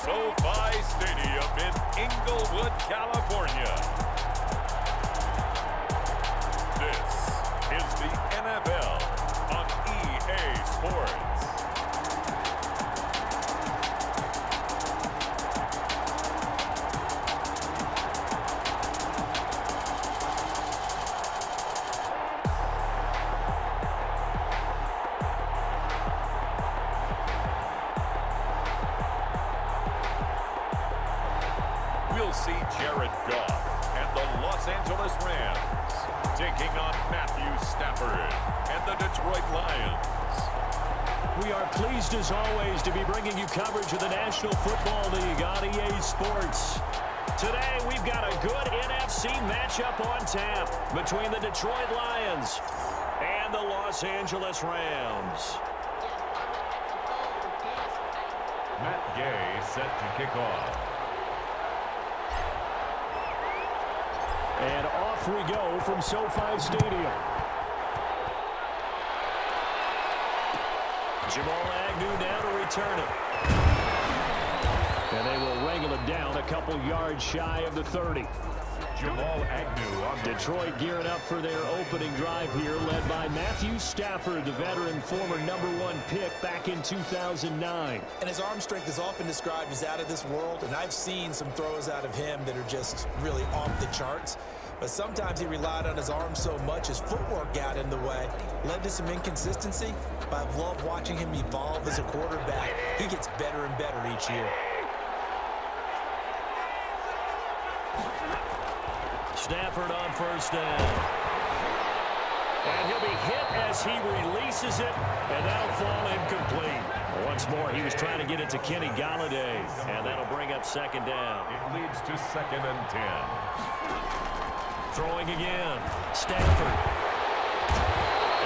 SoFi Stadium in Inglewood, California. This is the NFL on EA Sports. We'll see Jared Goff and the Los Angeles Rams taking on Matthew Stafford and the Detroit Lions. We are pleased as always to be bringing you coverage of the National Football League on EA Sports. Today we've got a good NFC matchup on tap between the Detroit Lions and the Los Angeles Rams. Matt Gay set to kick off. And off we go from SoFi Stadium. Jamal Agnew now to return it. And they will wrangle it down a couple yards shy of the 30. Jamal Agnew on Detroit gearing up for their opening drive here, led by Matthew Stafford, the veteran former #1 pick back in 2009. And his arm strength is often described as out of this world, and I've seen some throws out of him that are just really off the charts. But sometimes he relied on his arm so much his footwork got in the way, led to some inconsistency. But I've loved watching him evolve as a quarterback. He gets better and better each year. Stafford on first down. And he'll be hit as he releases it, and that'll fall incomplete. Once more, he was trying to get it to Kenny Golladay, and that'll bring up second down. It leads to 2nd and 10. Throwing again, Stafford.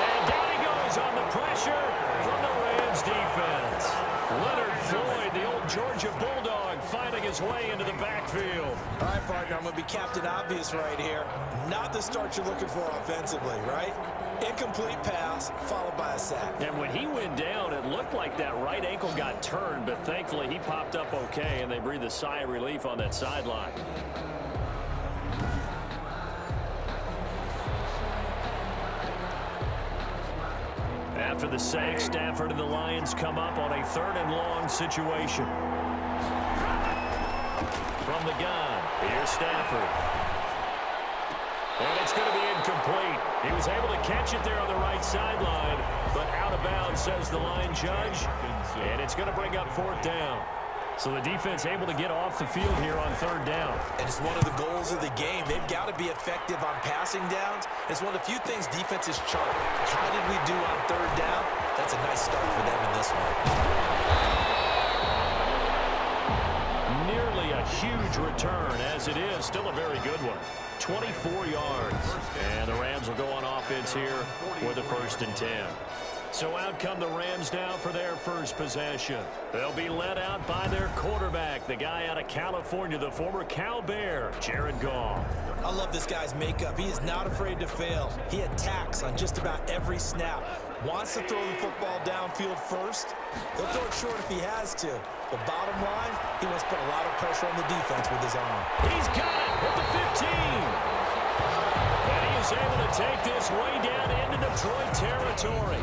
And down he goes on the pressure from the Rams defense. Leonard Floyd, the old Georgia Bulldog, finding his way into the backfield. All right, partner, I'm going to be Captain Obvious right here. Not the start you're looking for offensively, right? Incomplete pass, followed by a sack. And when he went down, it looked like that right ankle got turned, but thankfully he popped up okay, and they breathed a sigh of relief on that sideline. After the sack, Stafford and the Lions come up on a 3rd and long situation. From the gun, here's Stafford. And it's going to be incomplete. He was able to catch it there on the right sideline, but out of bounds, says the line judge. And it's going to bring up 4th down. So the defense able to get off the field here on 3rd down. And it's one of the goals of the game. They've got to be effective on passing downs. It's one of the few things defenses chart. How did we do on 3rd down? That's a nice start for them in this one. Nearly a huge return, as it is still a very good one. 24 yards. And the Rams will go on offense here with a 1st and 10. So out come the Rams now for their first possession. They'll be led out by their quarterback, the guy out of California, the former Cal Bear, Jared Goff. I love this guy's makeup. He is not afraid to fail. He attacks on just about every snap. Wants to throw the football downfield first. He'll throw it short if he has to. But bottom line, he wants to put a lot of pressure on the defense with his arm. He's got it at the 15. And he is able to take this way down into Detroit territory.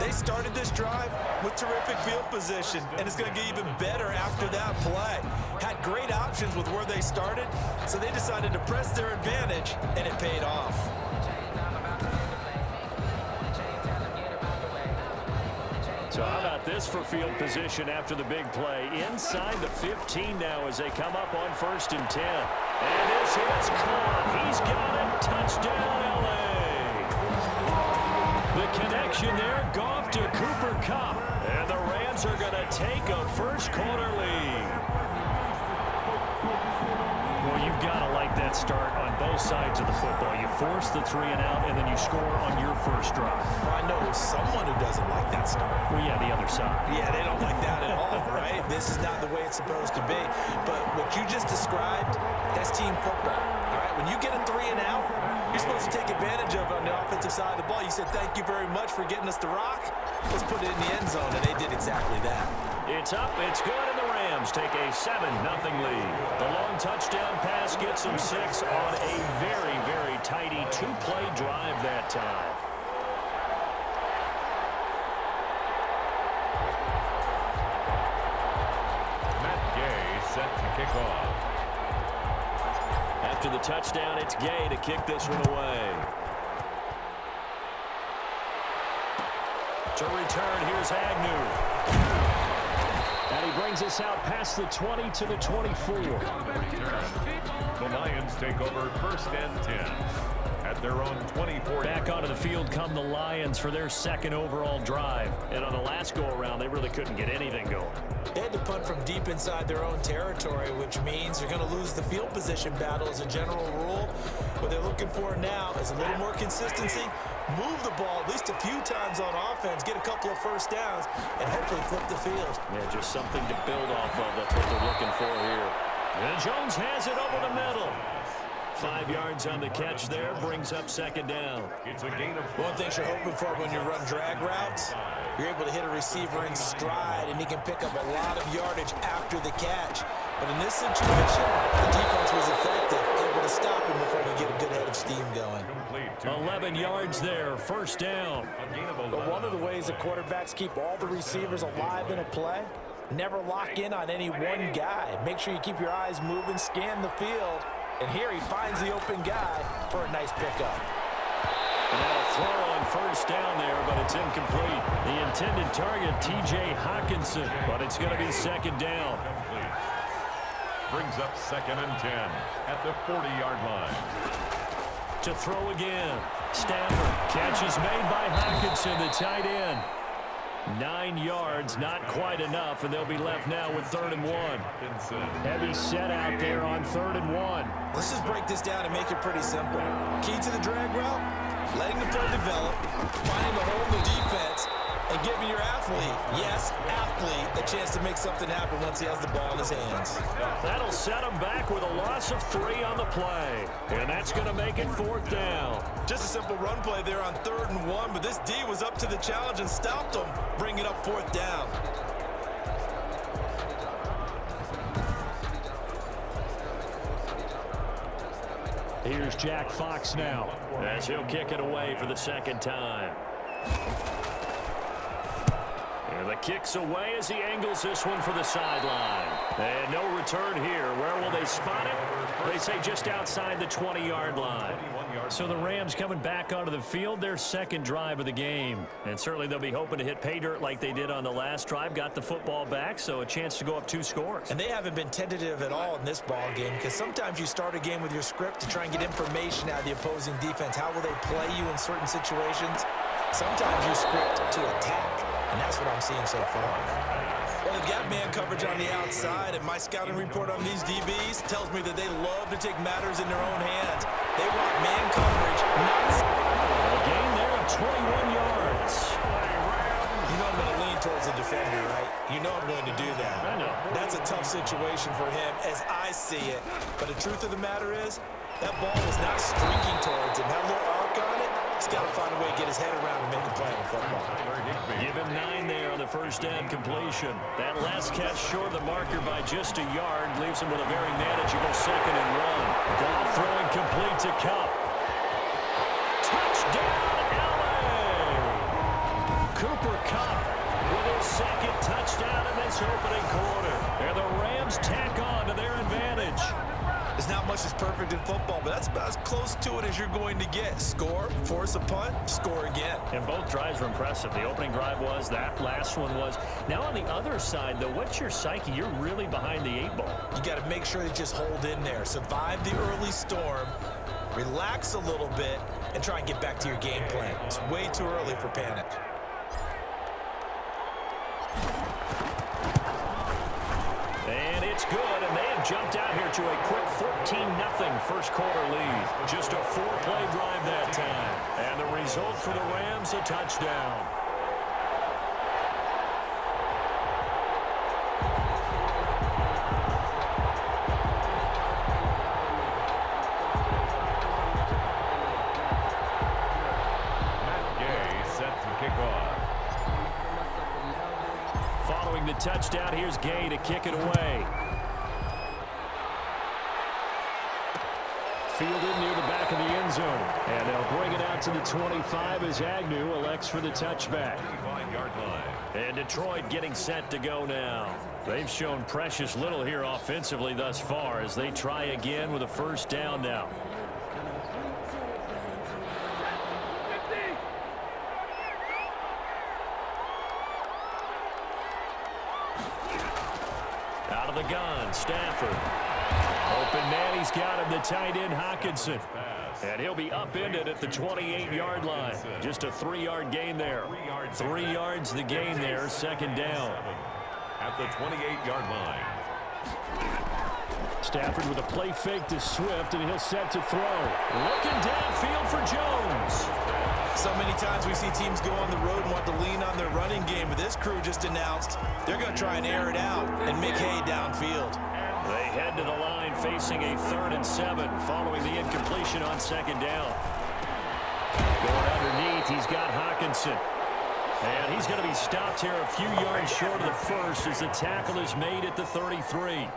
They started this drive with terrific field position, and it's going to get even better after that play. Had great options with where they started, so they decided to press their advantage, and it paid off. So how about this for field position after the big play? Inside the 15 now as they come up on 1st and 10. And this is caught. He's got it. Touchdown, L.A. The connection there, Goff to Cooper Kupp. And the Rams are going to take a first-quarter lead. Well, you've got to like that start on both sides of the football. You force the 3 and out, and then you score on your first drive. Well, I know someone who doesn't like that start. Well, yeah, the other side. Yeah, they don't like that at all, right? This is not the way it's supposed to be. But what you just described, that's team football. All right, when you get a 3 and out, you're supposed to take advantage of it on the offensive side of the ball. You said, thank you very much for getting us the rock. Let's put it in the end zone, and they did exactly that. It's up, it's good, and the Rams take a 7-0 lead. The long touchdown pass gets them 6 on a very, very tidy two-play drive that time. Set to kick off. After the touchdown, it's Gay to kick this one away. To return, here's Agnew. And he brings us out past the 20 to the 24. The Lions take over 1st and 10 at their own 24. Back onto the field come the Lions for their second overall drive. And on the last go-around, they really couldn't get anything going. They had to punt from deep inside their own territory, which means they're going to lose the field position battle as a general rule. What they're looking for now is a little more consistency, move the ball at least a few times on offense, get a couple of first downs, and hopefully flip the field. Yeah, just something to build off of. That's what they're looking for here. And Jones has it over the middle. 5 yards on the catch there, brings up 2nd down. It's a gain of one thing you're hoping for when you run drag routes, you're able to hit a receiver in stride, and he can pick up a lot of yardage after the catch. But in this situation, the defense was effective, able to stop him before he get a good head of steam going. 11 yards there, 1st down. But one of the ways the quarterbacks keep all the receivers alive in a play, never lock in on any one guy. Make sure you keep your eyes moving, scan the field. And here he finds the open guy for a nice pickup. Now a throw on 1st down there, but it's incomplete. The intended target, T.J. Hawkinson, but it's going to be 2nd down. Brings up 2nd and 10 at the 40-yard line. To throw again. Stafford. Catch is made by Hawkinson, the tight end. 9 yards, not quite enough, and they'll be left now with 3rd and 1. Heavy set out there on 3rd and 1. Let's just break this down and make it pretty simple. Key to the drag route, letting the play develop, finding the hole in the defense, and giving your athlete, yes, athlete, a chance to make something happen once he has the ball in his hands. That'll set him back with a loss of 3 on the play. And that's going to make it 4th down. Just a simple run play there on 3rd and 1, but this D was up to the challenge and stopped him, bringing up 4th down. Here's Jack Fox now, as he'll kick it away for the 2nd time. And the kick's away as he angles this one for the sideline. And no return here. Where will they spot it? They say just outside the 20-yard line. So the Rams coming back onto the field, their 2nd drive of the game. And certainly they'll be hoping to hit pay dirt like they did on the last drive. Got the football back, so a chance to go up 2 scores. And they haven't been tentative at all in this ball game, because sometimes you start a game with your script to try and get information out of the opposing defense. How will they play you in certain situations? Sometimes you script to attack, and that's what I'm seeing so far. Well, they've got man coverage on the outside, and my scouting report on these DBs tells me that they love to take matters in their own hands. They want man coverage, not... A gain there of 21 yards. You know I'm going to lean towards the defender, right? You know I'm going to do that. I know. That's a tough situation for him as I see it. But the truth of the matter is, that ball was not streaking towards him. That little arc on it, he's got to find a way to get his head around and make a play in football. Give him 9 there on the 1st down completion. That last catch short of the marker by just a yard leaves him with a very manageable 2nd and 1. Goff throwing complete to Kupp. Touchdown, LA! Cooper Kupp with his 2nd touchdown in this opening quarter. And the Rams tack on to their advantage. There's not much that's perfect in football, but that's about as close to it as you're going to get. Score, force a punt, score again. And both drives were impressive. The opening drive was, that last one was. Now on the other side, though, what's your psyche? You're really behind the 8 ball. You got to make sure to just hold in there. Survive the early storm, relax a little bit, and try and get back to your game plan. It's way too early for panic. And it's good, and they have jumped out here to a quick 14-0 first quarter lead. Just a 4-play drive that time. And the result for the Rams, a touchdown. scoring the touchdown. Here's Gay to kick it away. Fielded near the back of the end zone. And they'll bring it out to the 25 as Agnew elects for the touchback. 5-yard line. And Detroit getting set to go now. They've shown precious little here offensively thus far as they try again with a first down now. Out of the gun, Stafford. Open man, he's got him, the tight end, Hockenson. And he'll be upended at the 28-yard line. Just a 3-yard gain there. 3 yards the gain there, second down. At the 28-yard line. Stafford with a play fake to Swift, and he'll set to throw. Looking downfield for Jones. So many times we see teams go on the road and want to lean on their running game, but this crew just announced they're going to try and air it out and make hay downfield. They head to the line facing a 3rd and 7 following the incompletion on second down. Going underneath, he's got Hockenson. And he's going to be stopped here a few yards short of the first as the tackle is made at the 33.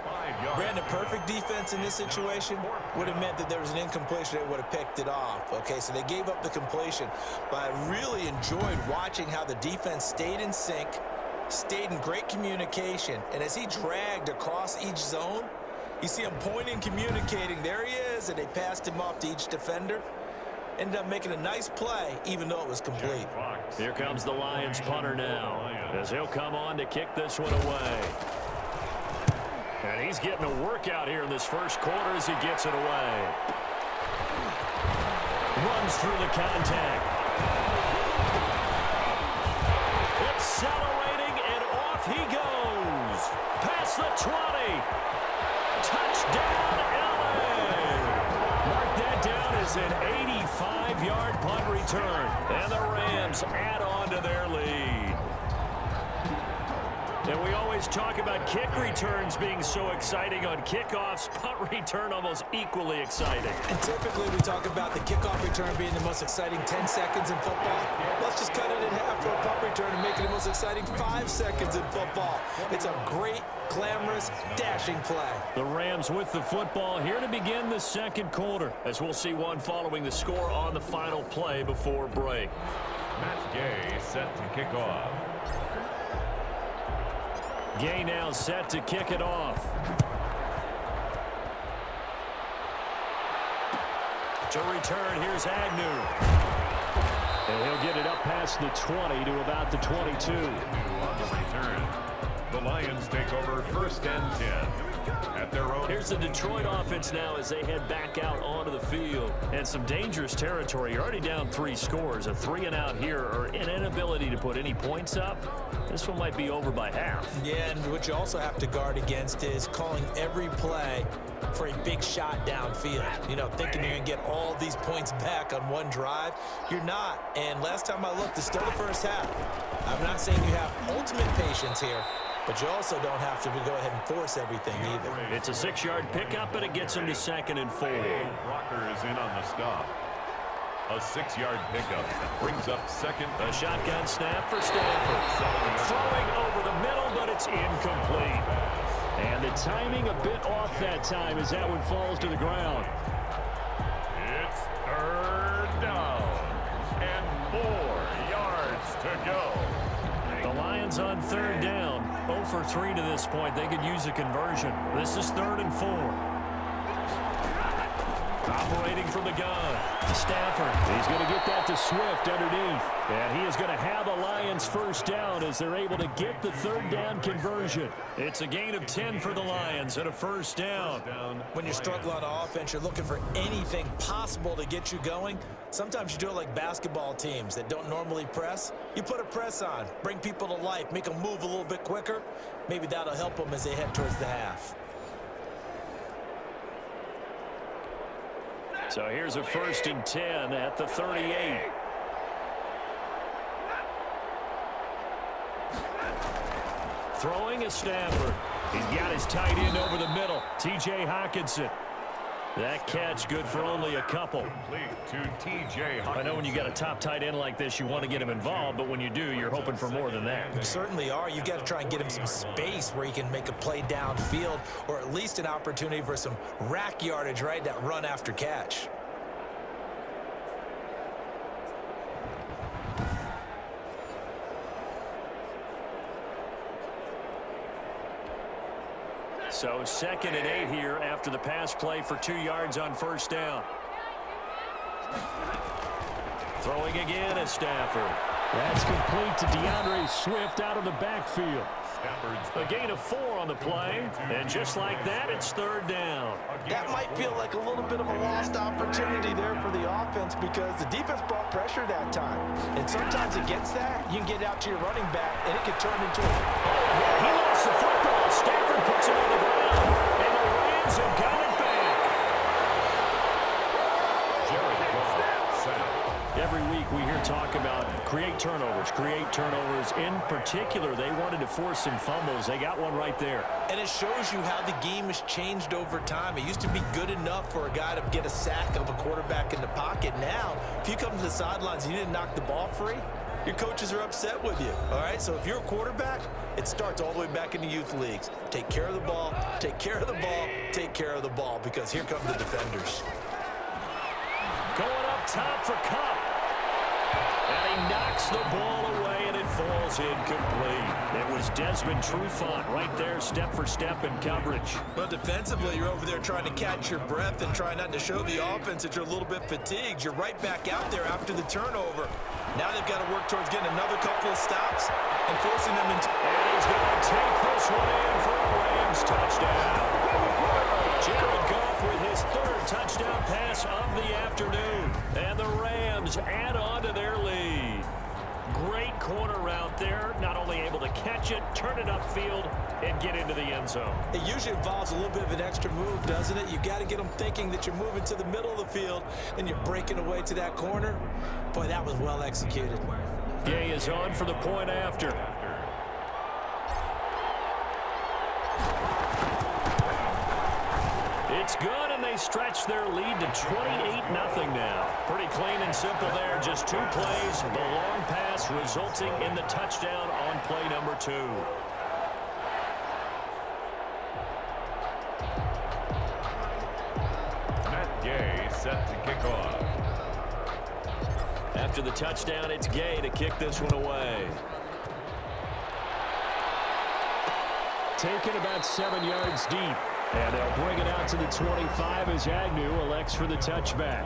Brandon, perfect defense in this situation would have meant that there was an incompletion that would have picked it off. Okay, so they gave up the completion. But I really enjoyed watching how the defense stayed in sync, stayed in great communication, and as he dragged across each zone, you see him pointing, communicating. There he is, and they passed him off to each defender. Ended up making a nice play, even though it was complete. Here comes the Lions punter now, as he'll come on to kick this one away. And he's getting a workout here in this first quarter as he gets it away. Runs through the contact. Accelerating, and off he goes. Past the 20. Touchdown, LA. Mark that down as an 85-yard punt return. And the Rams add on to their lead. And we always talk about kick returns being so exciting on kickoffs. Punt return almost equally exciting. And typically we talk about the kickoff return being the most exciting 10 seconds in football. Let's just cut it in half for a punt return and make it the most exciting 5 seconds in football. It's a great, glamorous, dashing play. The Rams with the football here to begin the second quarter, as we'll see one following the score on the final play before break. Matt Gay set to kick off. Gay now set to kick it off. To return, here's Agnew. And he'll get it up past the 20 to about the 22. On the return, the Lions take over 1st and 10. At their own. Here's the Detroit offense now as they head back out onto the field. And some dangerous territory. You're already down 3 scores. A 3-and-out here, or an inability to put any points up. This one might be over by half. Yeah, and what you also have to guard against is calling every play for a big shot downfield. You know, thinking you're going to get all these points back on one drive. You're not. And last time I looked, it's still the first half. I'm not saying you have ultimate patience here, but you also don't have to go ahead and force everything either. It's a 6-yard pickup, but it gets him to 2nd and 4. Rocker is in on the stop. A 6-yard pickup brings up 2nd. A shotgun snap for Stafford. Throwing over the middle, but it's incomplete. And the timing a bit off that time as that one falls to the ground. It's 3rd down and 4 yards to go. The Lions on 3rd down. 0 for 3 to this point. They could use a conversion. This is 3rd and 4. Operating from the gun. Stafford. He's going to get that to Swift underneath. And he is going to have a Lions first down as they're able to get the 3rd down conversion. It's a gain of 10 for the Lions and a first down. When you're struggling on offense, you're looking for anything possible to get you going. Sometimes you do it like basketball teams that don't normally press. You put a press on, bring people to life, make them move a little bit quicker. Maybe that'll help them as they head towards the half. So here's a 1st and 10 at the 38. Throwing is Stafford. He's got his tight end over the middle, T.J. Hockenson. That catch good for only a couple. I know when you got a top tight end like this, you want to get him involved, but when you do, you're hoping for more than that. You certainly are. You got to try and get him some space where he can make a play downfield, or at least an opportunity for some rack yardage, right? That run after catch. So 2nd and 8 here after the pass play for 2 yards on first down. Throwing again is Stafford. That's complete to DeAndre Swift out of the backfield. A gain of 4 on the play, and just like that, it's 3rd down. That might feel like a little bit of a lost opportunity there for the offense because the defense brought pressure that time. And sometimes against that, you can get out to your running back, and it can turn into a... He lost the football. Stafford puts it on the ground, and the Rams have got it back. Every week we hear talk about create turnovers. In particular, they wanted to force some fumbles. They got one right there. And it shows you how the game has changed over time. It used to be good enough for a guy to get a sack of a quarterback in the pocket. Now, if you come to the sidelines and you didn't knock the ball free, your coaches are upset with you, all right? So if you're a quarterback, it starts all the way back in the youth leagues. Take care of the ball, take care of the ball, take care of the ball, because here come the defenders. Going up top for Cup. And he knocks the ball away, and it falls incomplete. It was Desmond Trufant right there, step for step in coverage. Well, defensively, you're over there trying to catch your breath and try not to show the offense that you're a little bit fatigued. You're right back out there after the turnover. Now they've got to work towards getting another couple of stops and forcing them into... And he's going to take this one in for a Rams touchdown. Jared Goff with his 3rd touchdown pass of the afternoon. And the Rams add on to their lead. Great corner route there. Not only able to catch it, turn it upfield, and get into the end zone. It usually involves a little bit of an extra move, doesn't it? You got to get them thinking that you're moving to the middle of the field and you're breaking away to that corner. Boy, that was well executed. Gay is on for the point after. It's good, and they stretch their lead to 28-0 now. Pretty clean and simple there. Just 2 plays. The long pass resulting in the touchdown on play number 2. Matt Gay set to kick off. After the touchdown, it's Gay to kick this one away. Taken about 7 yards deep. And they'll bring it out to the 25 as Agnew elects for the touchback.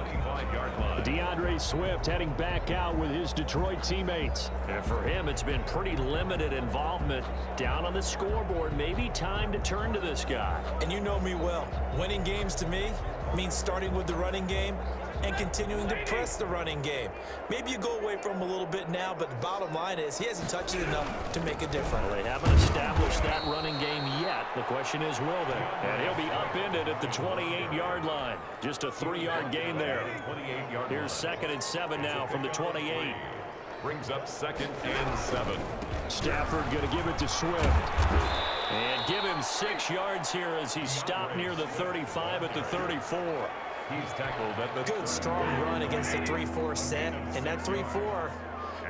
DeAndre Swift heading back out with his Detroit teammates. And for him, it's been pretty limited involvement. Down on the scoreboard, maybe time to turn to this guy. And you know me well. Winning games to me means starting with the running game and continuing to press the running game. Maybe you go away from him a little bit now, but the bottom line is he hasn't touched it enough to make a difference. Well, they haven't established that running game yet. The question is, will they? And he'll be upended at the 28-yard line. Just a 3-yard gain there. Here's 2nd and 7 now from the 28. Brings up 2nd and 7. Stafford going to give it to Swift. And give him 6 yards here as he's stopped near the 35 at the 34. He's tackled at the Good, strong run against the 3-4 set. And that 3-4,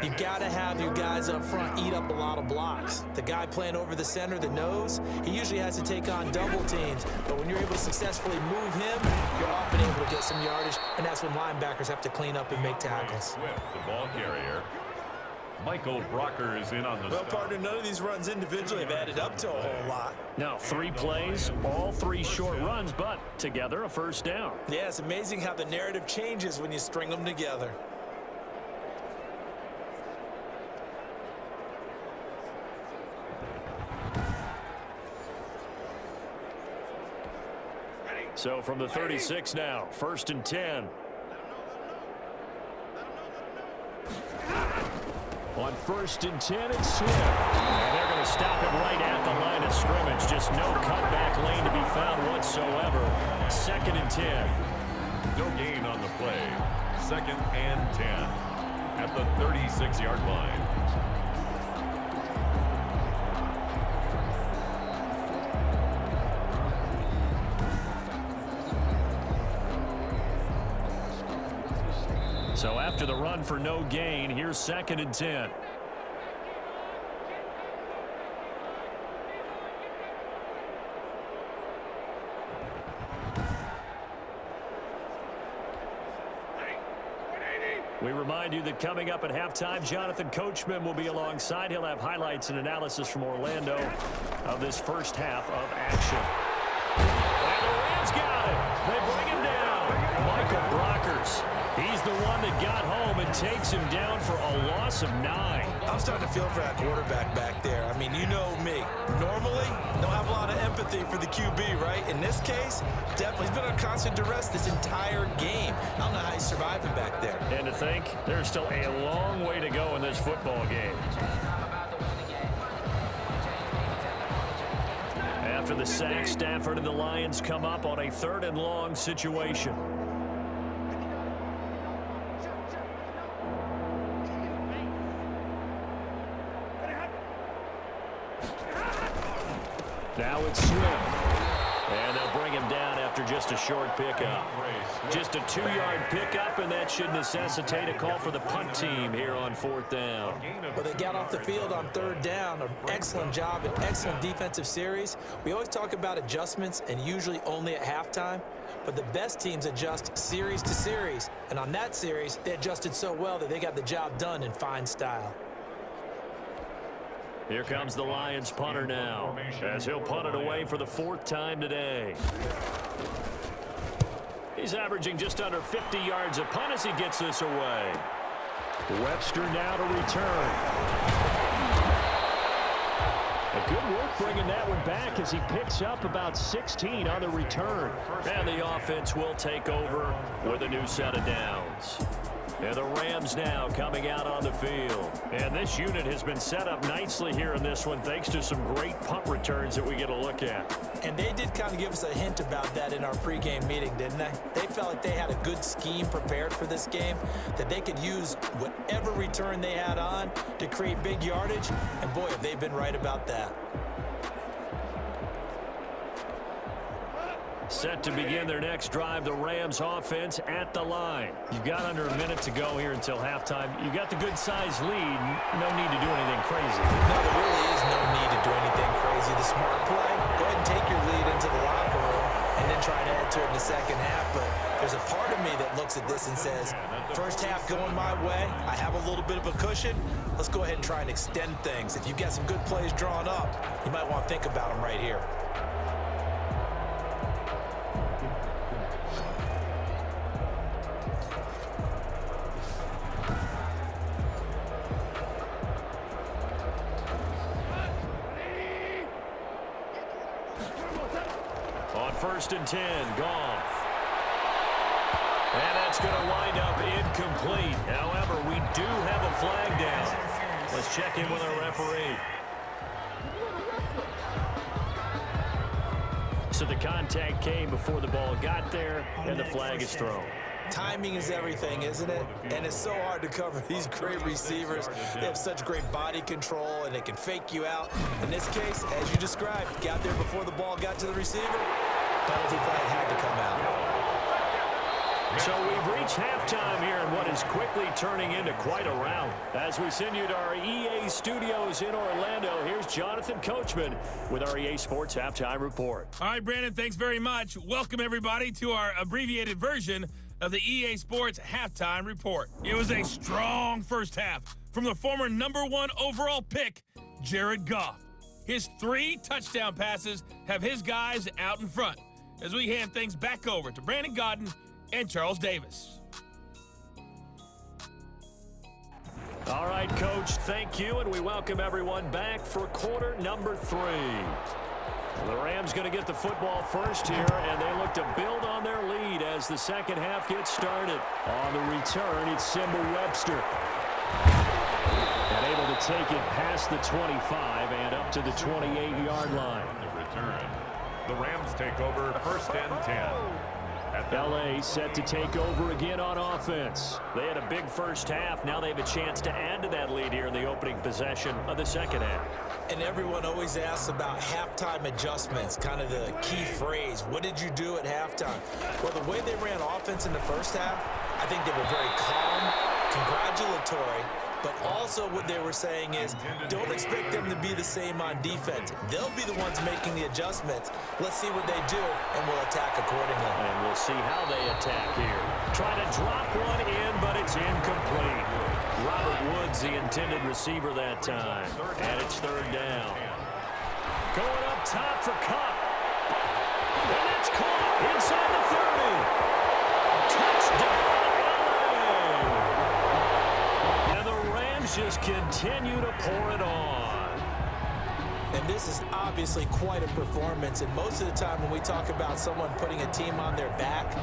you got to have your guys up front eat up a lot of blocks. The guy playing over the center, the nose, he usually has to take on double teams. But when you're able to successfully move him, you're often able to get some yardage. And that's when linebackers have to clean up and make tackles. Swift, the ball carrier. Michael Brocker is in on the Well, partner, none of these runs individually have added up to a whole lot. Now 3 plays, all 3 short runs, but together a first down. Yeah, it's amazing how the narrative changes when you string them together. So from the 36 now, 1st and 10. On 1st and 10, it's Swift. And they're going to stop him right at the line of scrimmage. Just no cutback lane to be found whatsoever. 2nd and 10. No gain on the play. 2nd and 10 at the 36-yard line. So after the run for no gain, here's 2nd and 10. We remind you that coming up at halftime, Jonathan Coachman will be alongside. He'll have highlights and analysis from Orlando of this first half of action. And the Rams got it. They bring him down. Michael Brockers. He's the one that got home and takes him down for a loss of 9. I'm starting to feel for that quarterback back there. I mean, you know me. Normally, don't have a lot of empathy for the QB, right? In this case, definitely. He's been on constant duress this entire game. I don't know how he's surviving back there. And to think, there's still a long way to go in this football game. After the sack, Stafford and the Lions come up on a 3rd and long situation. Now it's Swift. And they'll bring him down after just a short pickup. Just a 2-yard pickup, and that should necessitate a call for the punt team here on 4th down. Well, they got off the field on 3rd down. An excellent job, an excellent defensive series. We always talk about adjustments, and usually only at halftime. But the best teams adjust series to series. And on that series, they adjusted so well that they got the job done in fine style. Here comes the Lions punter now, as he'll punt it away for the 4th time today. He's averaging just under 50 yards a punt as he gets this away. Webster now to return. A good work bringing that one back as he picks up about 16 on the return. And the offense will take over with a new set of downs. And the Rams now coming out on the field. And this unit has been set up nicely here in this one thanks to some great punt returns that we get a look at. And they did kind of give us a hint about that in our pregame meeting, didn't they? They felt like they had a good scheme prepared for this game, that they could use whatever return they had on to create big yardage. And boy, have they been right about that. Set to begin their next drive, the Rams offense at the line. You've got under a minute to go here until halftime. You've got the good-sized lead. No need to do anything crazy. No, there really is no need to do anything crazy. The smart play, go ahead and take your lead into the locker room and then try to add to it in the second half. But there's a part of me that looks at this and says, first half going my way, I have a little bit of a cushion. Let's go ahead and try and extend things. If you've got some good plays drawn up, you might want to think about them right here. On 1st and 10, Goff. And that's going to wind up incomplete. However, we do have a flag down. Let's check in with our referee. So the contact came before the ball got there, and the flag is thrown. Timing is everything, isn't it? And it's so hard to cover these great receivers. They have such great body control, and they can fake you out. In this case, as you described, got there before the ball got to the receiver. Penalty flag had to come out. So we've reached halftime here in what is quickly turning into quite a round. As we send you to our EA studios in Orlando, here's Jonathan Coachman with our EA Sports Halftime Report. All right, Brandon, thanks very much. Welcome, everybody, to our abbreviated version of the EA Sports Halftime Report. It was a strong first half from the former #1 overall pick, Jared Goff. His 3 touchdown passes have his guys out in front as we hand things back over to Brandon Gaudin and Charles Davis. All right, Coach, thank you, and we welcome everyone back for quarter number 3. The Rams going to get the football first here, and they look to build on their lead as the second half gets started. On the return, it's Simba Webster. And able to take it past the 25 and up to the 28-yard line. The return. The Rams take over 1st and 10. L.A. set to take over again on offense. They had a big first half. Now they have a chance to add to that lead here in the opening possession of the second half. And everyone always asks about halftime adjustments, kind of the key phrase. What did you do at halftime? Well, the way they ran offense in the first half, I think they were very calm, congratulatory, but also what they were saying is don't expect them to be the same on defense. They'll be the ones making the adjustments. Let's see what they do, and we'll attack accordingly. And we'll see how they attack here. Trying to drop one in, but it's incomplete. Robert Woods, the intended receiver that time. And it's third down. Going up top for Cup. And that's caught inside the 30. Touchdown, LA! And the Rams just continue to pour it on. And this is obviously quite a performance. And most of the time when we talk about someone putting a team on their back,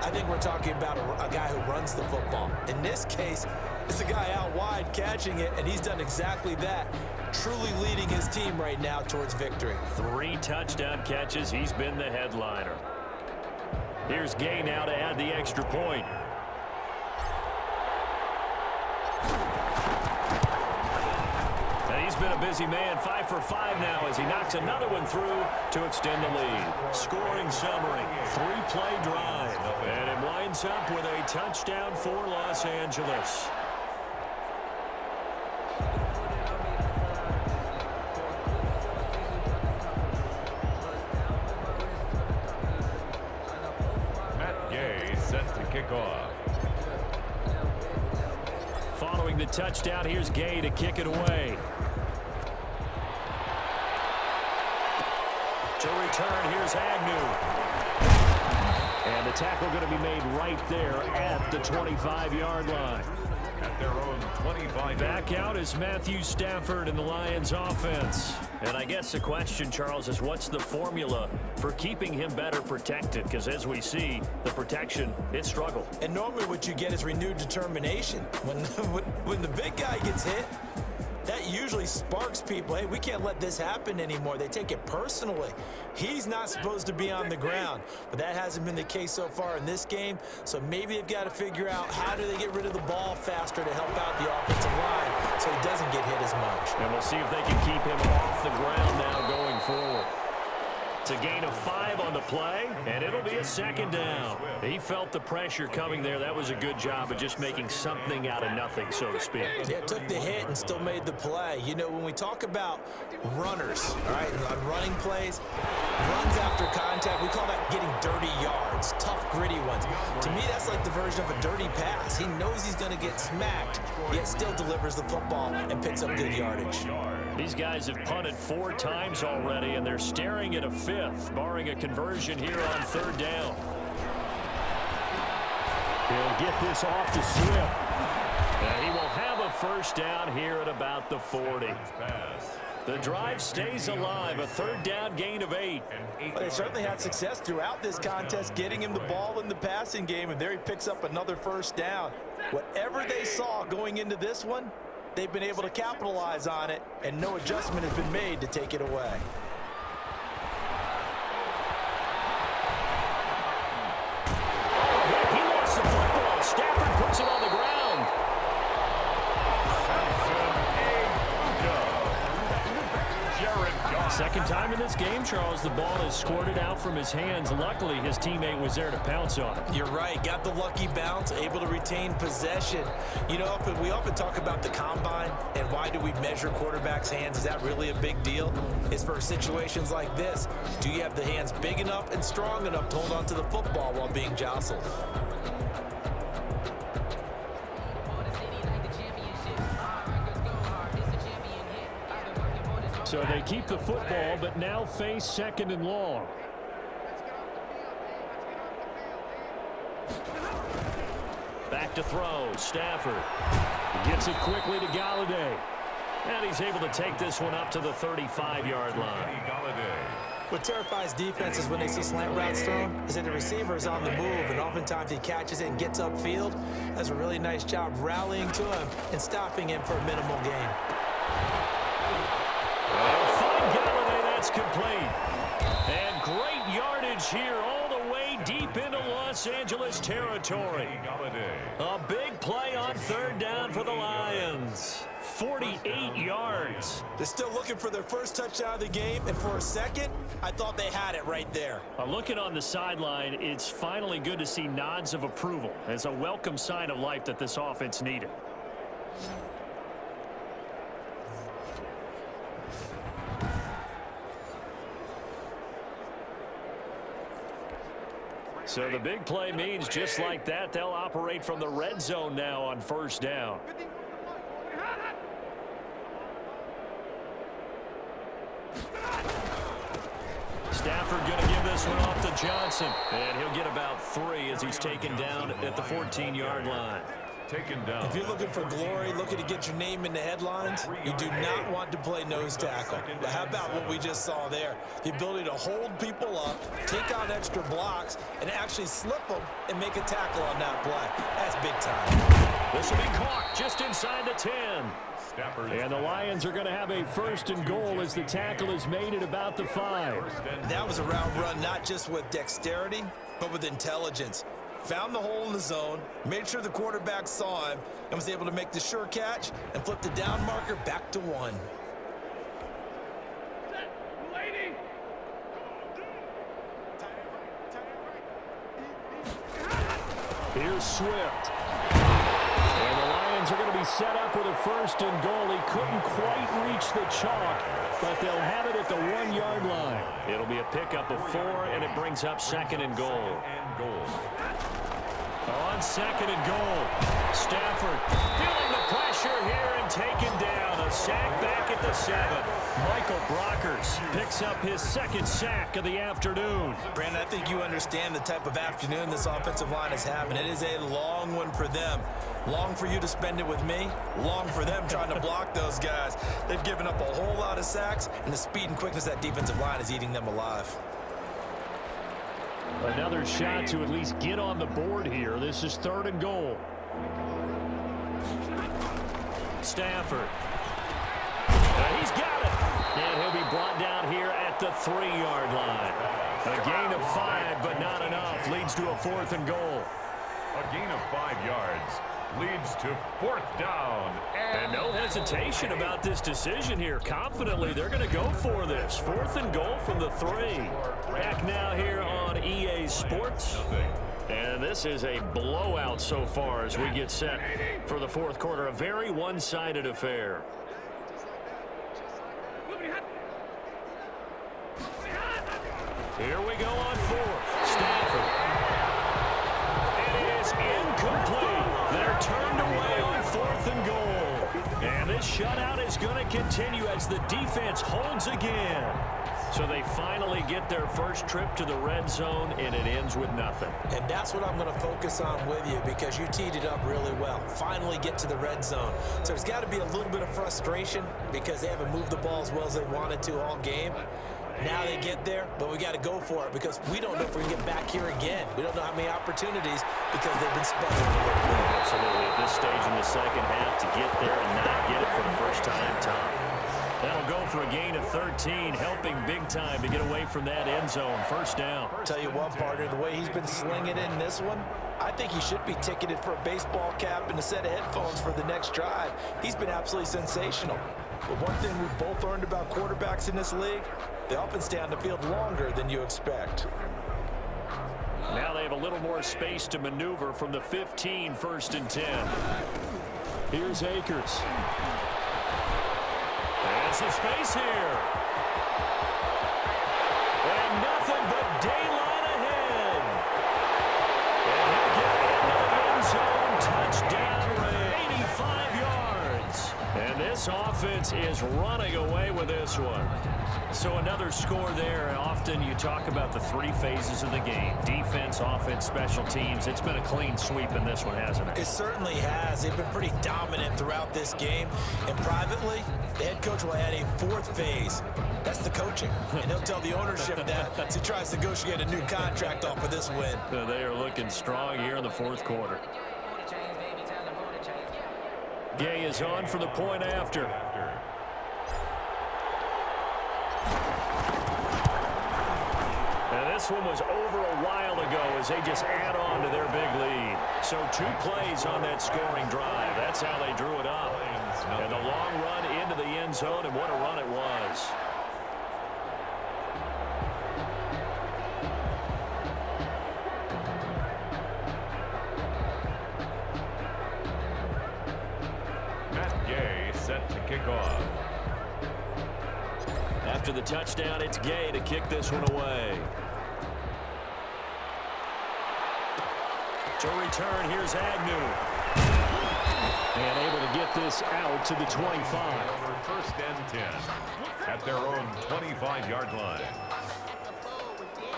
I think we're talking about a guy who runs the football. In this case, it's a guy out wide catching it, and he's done exactly that, truly leading his team right now towards victory. 3 touchdown catches. He's been the headliner. Here's Gay now to add the extra point. And he's been a busy man, 5 for 5 now as he knocks another one through to extend the lead. Scoring summary, 3-play drive. And it winds up with a touchdown for Los Angeles. Following the touchdown, here's Gay to kick it away. To return, here's Agnew. And the tackle going to be made right there at the 25-yard line. At their own 25. Back out is Matthew Stafford in the Lions offense. And I guess the question, Charles, is what's the formula for keeping him better protected? Because as we see, the protection, it struggled. And normally what you get is renewed determination. When the big guy gets hit, that usually sparks people. Hey, we can't let this happen anymore. They take it personally. He's not supposed to be on the ground, but that hasn't been the case so far in this game. So maybe they've got to figure out how do they get rid of the ball faster to help out the offensive line so he doesn't get hit as much. And we'll see if they can keep him off the ground now going forward. It's a gain of 5 on the play, and it'll be a second down. He felt the pressure coming there. That was a good job of just making something out of nothing, so to speak. Yeah, took the hit and still made the play. You know, when we talk about runners, all right, on running plays, runs after contact, we call that getting dirty yards, tough, gritty ones. To me, that's like the version of a dirty pass. He knows he's going to get smacked, yet still delivers the football and picks up good yardage. These guys have punted 4 times already, and they're staring at a 5th, barring a conversion here on third down. He'll get this off to Swift. And he will have a first down here at about the 40. The drive stays alive, a third down gain of 8. Well, they certainly had success throughout this contest, getting him the ball in the passing game, and there he picks up another first down. Whatever they saw going into this one, they've been able to capitalize on it, and no adjustment has been made to take it away. He lost the football. Stafford puts it on the ground. Second time in this game, Charles, the ball is squirted out from his hands. Luckily, his teammate was there to pounce on it. You're right. Got the lucky bounce, able to retain possession. You know, we often talk about the combine and why do we measure quarterbacks' hands. Is that really a big deal? It's for situations like this. Do you have the hands big enough and strong enough to hold on to the football while being jostled? So they keep the football, but now face 2nd and long. Back to throw. Stafford gets it quickly to Galladay. And he's able to take this one up to the 35-yard line. What terrifies defenses when they see slant routes thrown is that the receiver is on the move, and oftentimes he catches it and gets upfield. Does a really nice job rallying to him and stopping him for a minimal gain. Find Galladay, that's complete. And great yardage here all the way way deep into Los Angeles territory. A big play on third down for the Lions. 48 yards. They're still looking for their first touchdown of the game, and for a second, I thought they had it right there. Looking on the sideline, it's finally good to see nods of approval as a welcome sign of life that this offense needed. So the big play means just like that, they'll operate from the red zone now on first down. Stafford going to give this one off to Johnson. And he'll get about 3 as he's taken down at the 14-yard line. Taken down. If you're looking for glory, looking to get your name in the headlines, you do not want to play nose tackle. But how about what we just saw there? The ability to hold people up, take out extra blocks, and actually slip them and make a tackle on that play. That's big time. This will be caught just inside the 10. And the Lions are going to have a first and goal as the tackle is made at about the 5. That was a route run not just with dexterity, but with intelligence. Found the hole in the zone, made sure the quarterback saw him, and was able to make the sure catch and flip the down marker back to 1. Here's Swift. And the Lions are going to be set up with a first and goal. He couldn't quite reach the chalk, but they'll have it at the 1-yard line. It'll be a pickup of 4, and it brings up second and goal. On second and goal, Stafford feeling the pressure here and taken down. A sack back at the 7. Michael Brockers picks up his second sack of the afternoon. Brandon, I think you understand the type of afternoon this offensive line is having. It is a long one for them. Long for you to spend it with me. Long for them trying to block those guys. They've given up a whole lot of sacks, and the speed and quickness of that defensive line is eating them alive. Another shot to at least get on the board here. This is third and goal. Stafford. He's got it. And he'll be brought down here at the 3-yard line. A gain of 5, but not enough. Leads to a 4th and goal. A gain of 5 yards leads to 4th down. And no hesitation about this decision here. Confidently, they're going to go for this. 4th and goal from the 3. Back now here on EA Sports. And this is a blowout so far as we get set for the 4th quarter. A very one-sided affair. Here we go on 4th. Stafford. And it is incomplete. They're turned away on 4th and goal. And this shutout is going to continue as the defense holds again. So they finally get their first trip to the red zone, and it ends with nothing. And that's what I'm going to focus on with you because you teed it up really well. Finally get to the red zone. So there's got to be a little bit of frustration because they haven't moved the ball as well as they wanted to all game. Now they get there, but we got to go for it because we don't know if we can get back here again. We don't know how many opportunities because they've been sputtering. Absolutely. At this stage in the second half, to get there and not get it for the first time, tough. That'll go for a gain of 13, helping big time to get away from that end zone. First down. Tell you what, partner, the way he's been slinging in this one, I think he should be ticketed for a baseball cap and a set of headphones for the next drive. He's been absolutely sensational. But one thing we've both learned about quarterbacks in this league, they often stay on the field longer than you expect. Now they have a little more space to maneuver from the 15, 1st and 10. Here's Akers. There's some space here. And nothing but daylight ahead. And he'll get into the end zone. Touchdown, 85 yards. And this offense is running away with this one. So another score there, and often you talk about the 3 phases of the game. Defense, offense, special teams. It's been a clean sweep in this one, hasn't it? It certainly has. They've been pretty dominant throughout this game. And privately, the head coach will add a 4th phase. That's the coaching. And he'll tell the ownership that as he tries to negotiate a new contract off of this win. They are looking strong here in the 4th quarter. Gay is on for the point after. And this this one was over a while ago as they just add on to their big lead. So 2 plays on that scoring drive. That's how they drew it up. And the long run into the end zone, and what a run it was. Set to kick off. After the touchdown, it's Gay to kick this one away. To return, here's Agnew. And able to get this out to the 25. First and 10 at their own 25-yard line.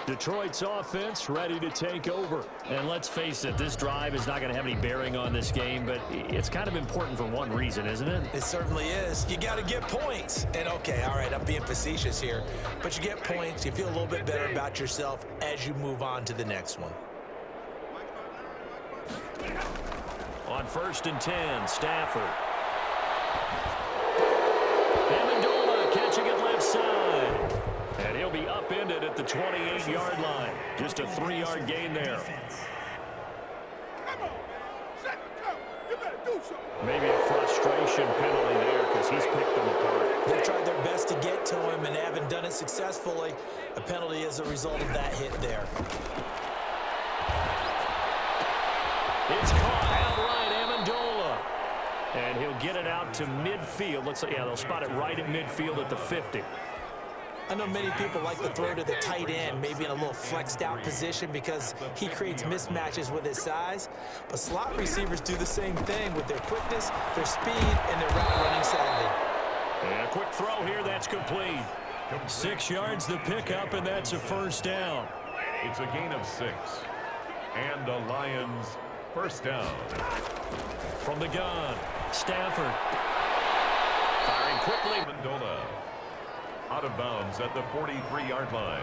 Detroit's offense ready to take over. And let's face it, this drive is not going to have any bearing on this game, but it's kind of important for one reason, isn't it? It certainly is. You got to get points. And okay, all right, I'm being facetious here, but you get points. You feel a little bit better about yourself as you move on to the next one. On 1st and 10, Stafford. Amendola catching it left side. And he'll be upended at the 28-yard line. Just a 3-yard gain there. Maybe a frustration penalty there because he's picked them apart. They've tried their best to get to him and haven't done it successfully. A penalty is a result of that hit there. It's caught outright, Amendola. And he'll get it out to midfield. Let's say, yeah, they'll spot it right at midfield at the 50. I know many people like to throw to the tight end, maybe in a little flexed out position because he creates mismatches with his size. But slot receivers do the same thing with their quickness, their speed, and their route running savvy. And a quick throw here, that's complete. 6 yards the pickup, and that's a first down. It's a gain of 6. And the Lions first down. From the gun, Stafford. Firing quickly. Amendola out of bounds at the 43-yard line.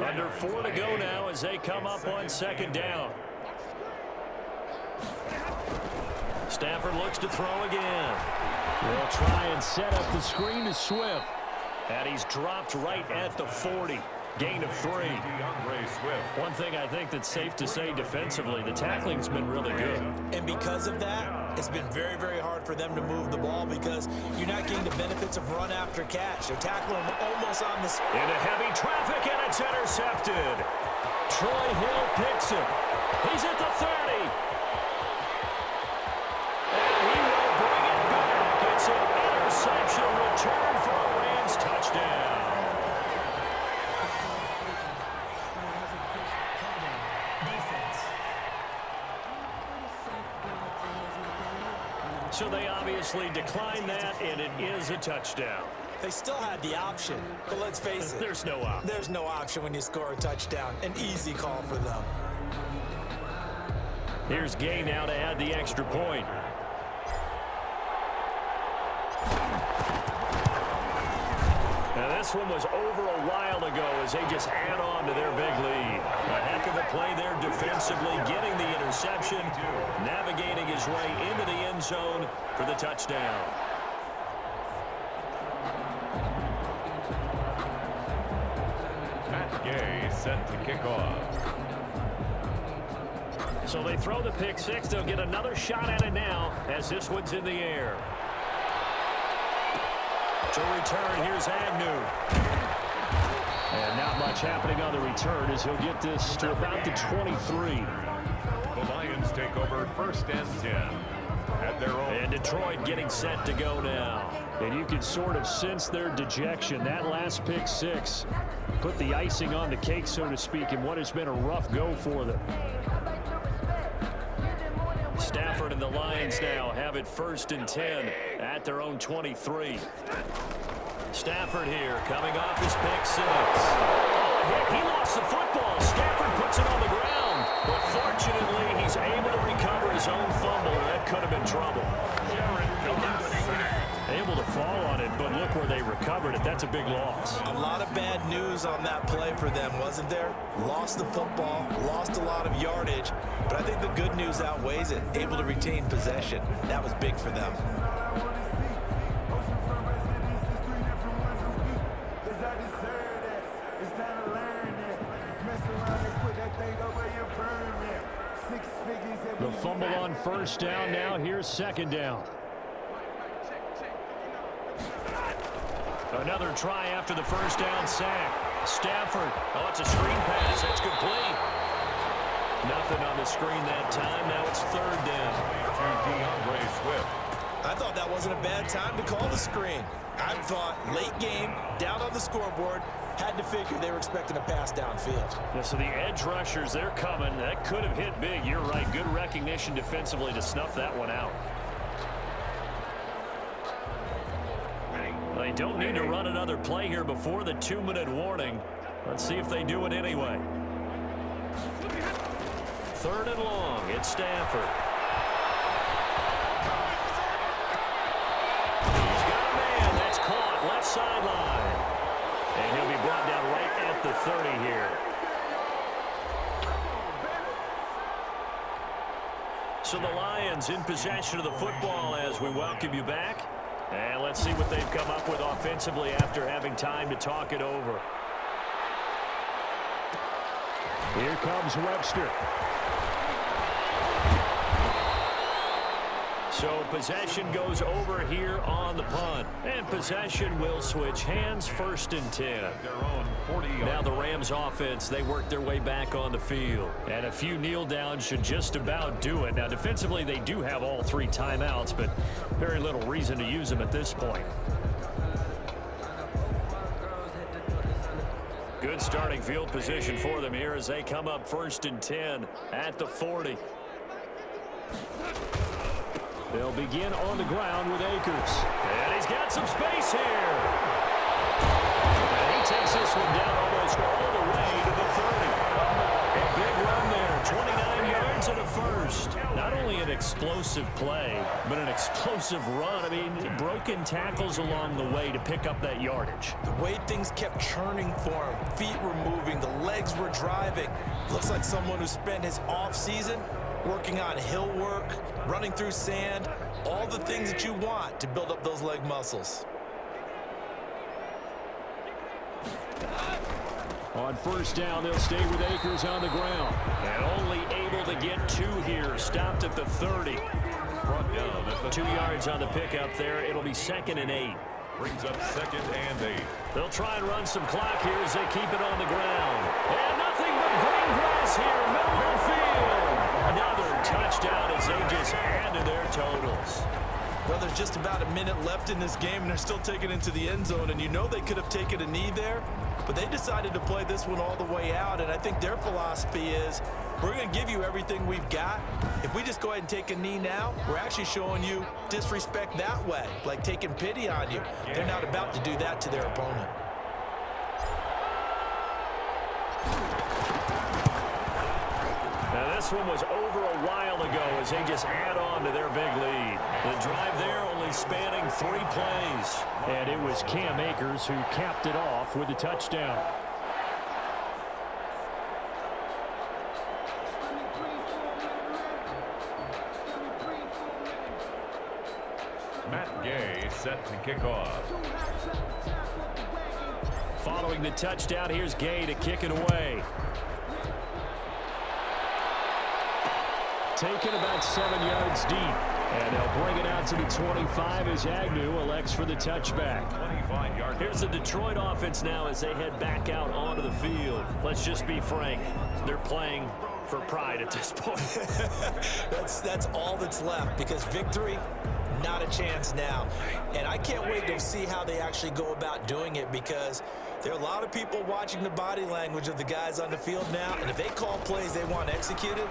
Under 4 to go now as they come up on 2nd down. Stafford looks to throw again. They'll try and set up the screen to Swift. And he's dropped right at the 40. Gain of 3. One thing I think that's safe to say defensively, the tackling's been really good. And because of that, it's been very, very hard for them to move the ball because you're not getting the benefits of run after catch. They're tackling him almost on the spot. Into heavy traffic, and it's intercepted. Troy Hill picks it. He's at the 30. And he will bring it back. It's an interception return for a Rams touchdown. So they obviously declined that, and it is a touchdown. They still had the option, but let's face it. There's no option. There's no option when you score a touchdown. An easy call for them. Here's Gay now to add the extra point. Now this one was over a while ago as they just add on to their big lead. A heck of a play there defensively, getting the interception, navigating his way into the end zone for the touchdown. Matt Gay set to kick off. So they throw the pick six. They'll get another shot at it now as this one's in the air. To return, here's Agnew. And not much happening on the return as he'll get this to about the 23. The Lions take over 1st and 10 at their own. And Detroit getting set to go now. And you can sort of sense their dejection. That last pick six put the icing on the cake, so to speak, in what has been a rough go for them. Stafford and the Lions now have it 1st and 10 at their own 23. Stafford here coming off his pick six. Oh, he lost the football. Stafford puts it on the ground. But fortunately, he's able to recover his own fumble. That could have been trouble. Able to fall on it, but look where they recovered it. That's a big loss. A lot of bad news on that play for them, wasn't there? Lost the football, lost a lot of yardage, but I think the good news outweighs it. Able to retain possession. That was big for them. The fumble on first down. Now here's second down. Another try after the first down sack. Stafford. Oh, it's a screen pass. That's complete. Nothing on the screen that time. Now it's third down. DeAndre Swift. I thought that wasn't a bad time to call the screen. I thought late game, down on the scoreboard, had to figure they were expecting a pass downfield. Yeah, so the edge rushers, they're coming. That could have hit big. You're right. Good recognition defensively to snuff that one out. They don't need to run another play here before the 2-minute warning. Let's see if they do it anyway. Third and long. It's Stafford. He's got a man. That's caught. Left sideline. And he'll be brought down right at the 30 here. So the Lions in possession of the football as we welcome you back. And let's see what they've come up with offensively after having time to talk it over. Here comes Webster. So possession goes over here on the punt. And possession will switch hands, first and 10. Now the Rams offense, they work their way back on the field. And a few kneel downs should just about do it. Now defensively they do have all 3 timeouts, but very little reason to use them at this point. Good starting field position for them here as they come up first and 10 at the 40. They'll begin on the ground with Akers. And he's got some space here. And he takes this one down almost all the way to the 30. A big run there, 29 yards and a first. Not only an explosive play, but an explosive run. I mean, broken tackles along the way to pick up that yardage. The way things kept churning for him, feet were moving, the legs were driving. Looks like someone who spent his off-season working on hill work, running through sand, all the things that you want to build up those leg muscles. On first down, they'll stay with Akers on the ground. And only able to get 2 here. Stopped at the 30. Brought down at the 2 yards on the pickup there. It'll be second and 8. Brings up second and 8. They'll try and run some clock here as they keep it on the ground. And nothing but green grass here, middle of the field. Another touchdown as they just add to their totals. Well, there's just about a minute left in this game, and they're still taking it into the end zone. And you know they could have taken a knee there, but they decided to play this one all the way out. And I think their philosophy is, we're going to give you everything we've got. If we just go ahead and take a knee now, we're actually showing you disrespect that way, like taking pity on you. They're not about to do that to their opponent. Now this one was over a while ago as they just add on to their big lead. The drive there only spanning 3 plays. And it was Cam Akers who capped it off with a touchdown. Matt Gay set to kick off. Following the touchdown, here's Gay to kick it away. Taken about 7 yards deep. And they'll bring it out to the 25 as Agnew elects for the touchback. 25-yard. Here's the Detroit offense now as they head back out onto the field. Let's just be frank. They're playing for pride at this point. That's all that's left, because victory, not a chance now. And I can't wait to see how they actually go about doing it, because there are a lot of people watching the body language of the guys on the field now, and if they call plays they want executed,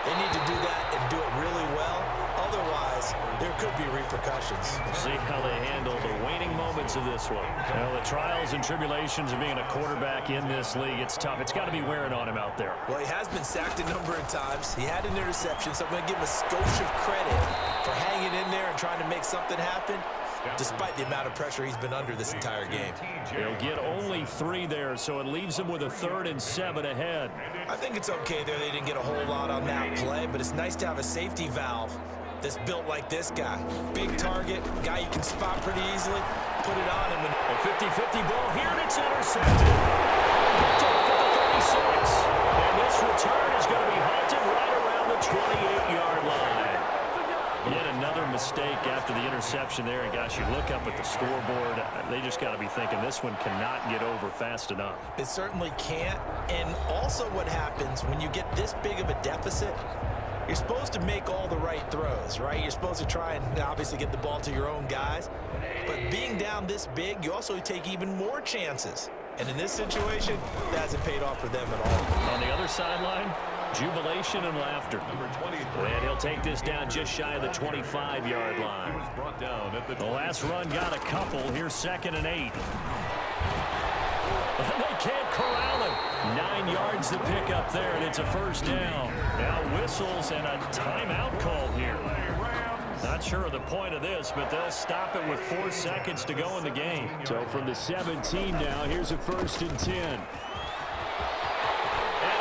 they need to do that and do it really well. Otherwise, there could be repercussions. We'll see how they handle the waning moments of this one. Well, the trials and tribulations of being a quarterback in this league, it's tough. It's got to be wearing on him out there. Well, he has been sacked a number of times. He had an interception, so I'm going to give him a skosh of credit for hanging in there and trying to make something happen, despite the amount of pressure he's been under this entire game. They'll get only 3 there, so it leaves them with a 3rd and 7 ahead. I think it's okay there. They didn't get a whole lot on that play, but it's nice to have a safety valve that's built like this guy. Big target, guy you can spot pretty easily, put it on him. A 50-50 ball here, and it's intercepted. Picked off at the 36. And this return is going to be halted right around the interception there, and gosh, you look up at the scoreboard, they just got to be thinking this one cannot get over fast enough. It certainly can't. And also what happens when you get this big of a deficit, you're supposed to make all the right throws, right? You're supposed to try and obviously get the ball to your own guys. But being down this big, you also take even more chances. And in this situation, that hasn't paid off for them at all. On the other sideline, jubilation and laughter. And he'll take this down just shy of the 25-yard line. The last run got a couple. Here's 2nd and 8. They can't corral him. 9 yards to pick up there, and it's a first down. Now whistles and a timeout called here. Not sure of the point of this, but they'll stop it with 4 seconds to go in the game. So from the 17 now, here's a 1st and 10. And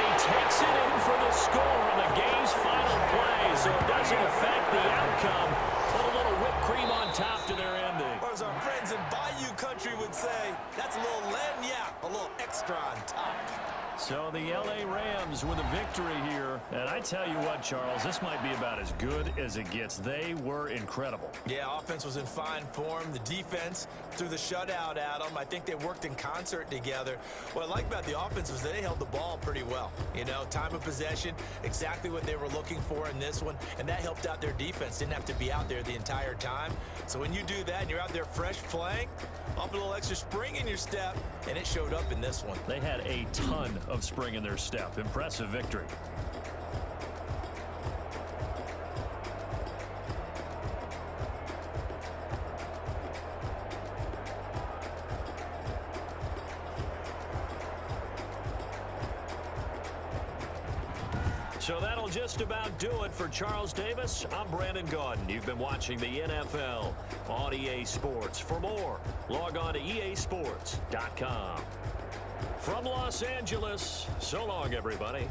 he takes it in for the score on the game's final play, so it doesn't affect the outcome. Put a little whipped cream on top to their ending. Or as our friends in Bayou Country would say, that's a little lagniappe, a little extra on top. So the L.A. Rams with a victory here. And I tell you what, Charles, this might be about as good as it gets. They were incredible. Yeah, offense was in fine form. The defense threw the shutout at them. I think they worked in concert together. What I like about the offense was they held the ball pretty well. You know, time of possession, exactly what they were looking for in this one. And that helped out their defense. Didn't have to be out there the entire time. So when you do that and you're out there fresh playing, off a little extra spring in your step, and it showed up in this one. They had a ton of spring in their step. Impressive victory. So that'll just about do it for Charles Davis. I'm Brandon Gaudin. You've been watching the NFL on EA Sports. For more, log on to easports.com. From Los Angeles, so long, everybody.